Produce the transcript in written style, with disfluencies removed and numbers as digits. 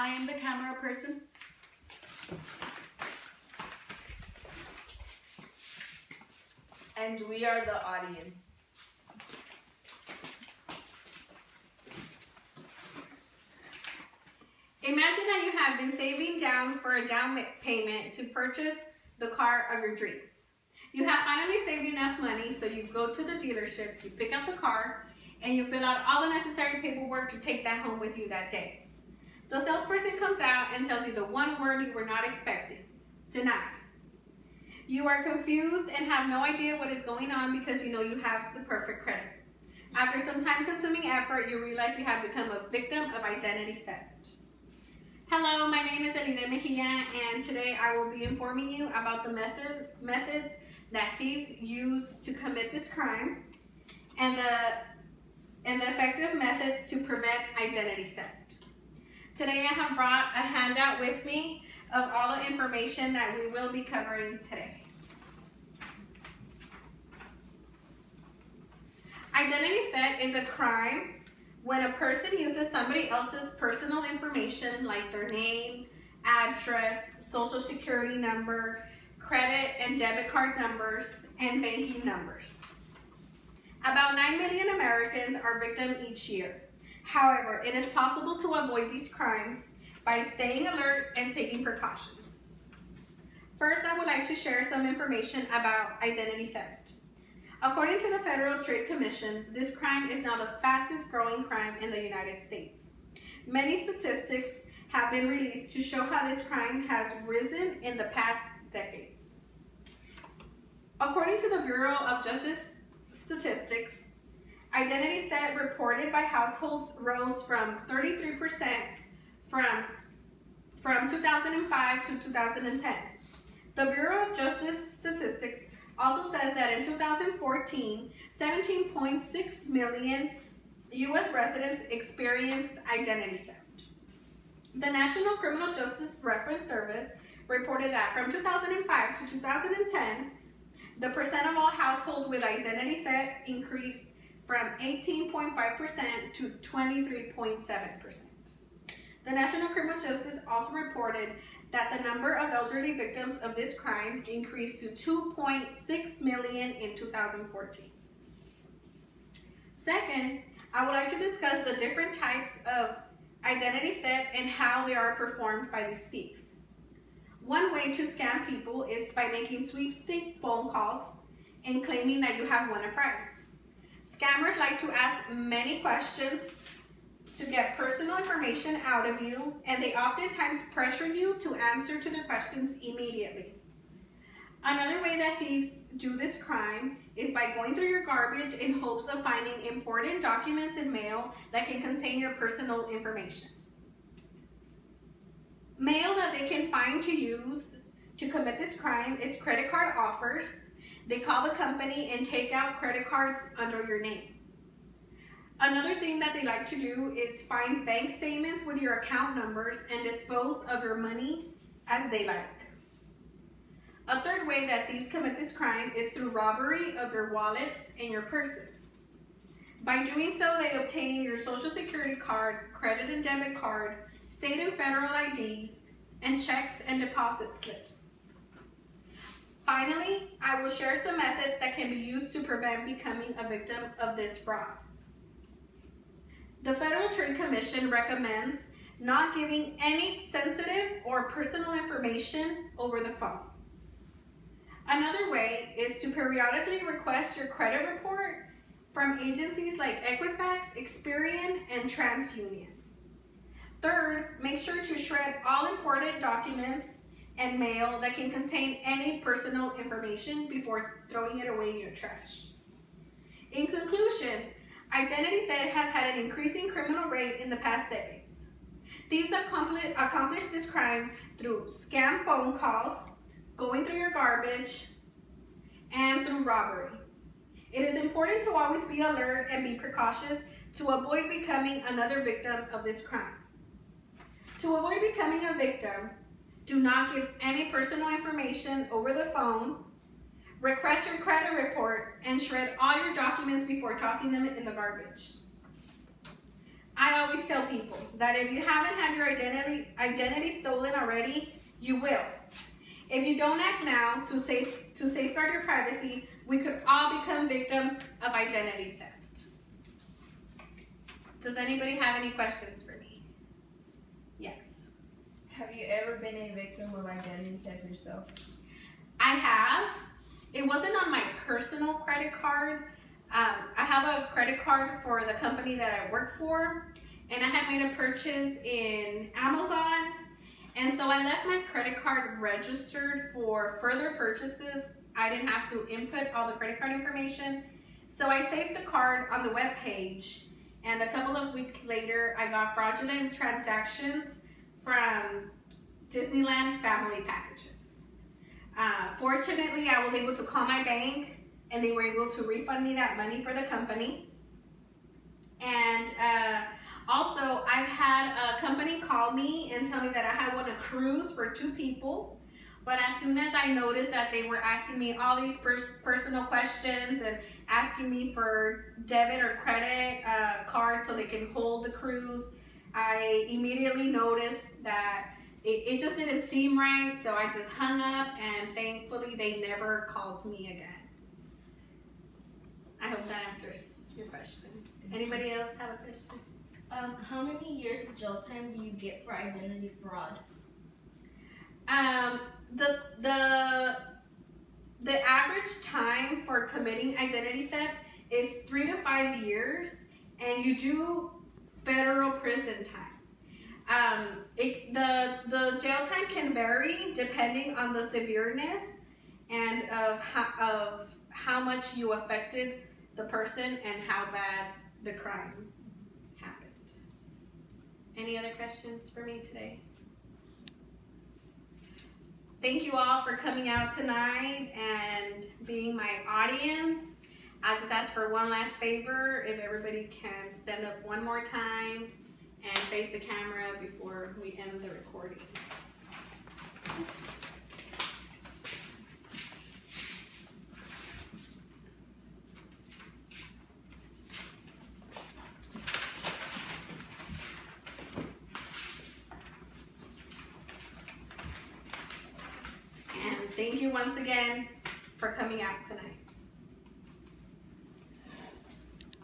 I am the camera person. And we are the audience. Imagine that you have been saving down for a down payment to purchase the car of your dreams. You have finally saved enough money, so you go to the dealership, you pick up the car, and you fill out all the necessary paperwork to take that home with you that day. The salesperson comes out and tells you the one word you were not expecting: denied. You are confused and have no idea what is going on because you know you have the perfect credit. After some time-consuming effort, you realize you have become a victim of identity theft. Hello, my name is Elide Mejia, and today I will be informing you about the methods that thieves use to commit this crime and the effective methods to prevent identity theft. Today I have brought a handout with me of all the information that we will be covering today. Identity theft is a crime when a person uses somebody else's personal information like their name, address, social security number, credit and debit card numbers, and banking numbers. About 9 million Americans are victims each year. However, it is possible to avoid these crimes by staying alert and taking precautions. First, I would like to share some information about identity theft. According to the Federal Trade Commission, this crime is now the fastest growing crime in the United States. Many statistics have been released to show how this crime has risen in the past decades. According to the Bureau of Justice Statistics, identity theft reported by households rose from 33% from 2005 to 2010. The Bureau of Justice Statistics also says that in 2014, 17.6 million U.S. residents experienced identity theft. The National Criminal Justice Reference Service reported that from 2005 to 2010, the percent of all households with identity theft increased from 18.5% to 23.7%. The National Criminal Justice also reported that the number of elderly victims of this crime increased to 2.6 million in 2014. Second, I would like to discuss the different types of identity theft and how they are performed by these thieves. One way to scam people is by making sweepstake phone calls and claiming that you have won a prize. Scammers like to ask many questions to get personal information out of you, and they oftentimes pressure you to answer to their questions immediately. Another way that thieves do this crime is by going through your garbage in hopes of finding important documents and mail that can contain your personal information. Mail that they can find to use to commit this crime is credit card offers. They call the company and take out credit cards under your name. Another thing that they like to do is find bank statements with your account numbers and dispose of your money as they like. A third way that thieves commit this crime is through robbery of your wallets and your purses. By doing so, they obtain your social security card, credit and debit card, state and federal IDs, and checks and deposit slips. Finally, I will share some methods that can be used to prevent becoming a victim of this fraud. The Federal Trade Commission recommends not giving any sensitive or personal information over the phone. Another way is to periodically request your credit report from agencies like Equifax, Experian, and TransUnion. Third, make sure to shred all important documents and mail that can contain any personal information before throwing it away in your trash. In conclusion, identity theft has had an increasing criminal rate in the past decades. Thieves accomplish this crime through scam phone calls, going through your garbage, and through robbery. It is important to always be alert and be precautious to avoid becoming another victim of this crime. To avoid becoming a victim, do not give any personal information over the phone, request your credit report, and shred all your documents before tossing them in the garbage. I always tell people that if you haven't had your identity stolen already, you will. If you don't act now to safeguard your privacy, we could all become victims of identity theft. Does anybody have any questions for me? Yes. Have you ever been a victim of identity theft yourself? I have. It wasn't on my personal credit card. I have a credit card for the company that I work for, and I had made a purchase in Amazon, and so I left my credit card registered for further purchases. I didn't have to input all the credit card information, so I saved the card on the web page, and a couple of weeks later, I got fraudulent transactions from Disneyland family packages. Fortunately, I was able to call my bank, and they were able to refund me that money for the company. And also, I've had a company call me and tell me that I had won a cruise for 2 people. But as soon as I noticed that they were asking me all these personal questions and asking me for debit or credit card so they can hold the cruise, I immediately noticed that it just didn't seem right. So I just hung up, and thankfully they never called me again. I hope that answers your question. Anybody else have a question? How many years of jail time do you get for identity fraud? The average time for committing identity theft is 3 to 5 years, and you do federal prison time. The jail time can vary depending on the severeness and of how much you affected the person and how bad the crime happened. Any other questions for me today? Thank you all for coming out tonight and being my audience. I just ask for one last favor. If everybody can stand up one more time and face the camera before we end the recording. And thank you once again for coming out tonight.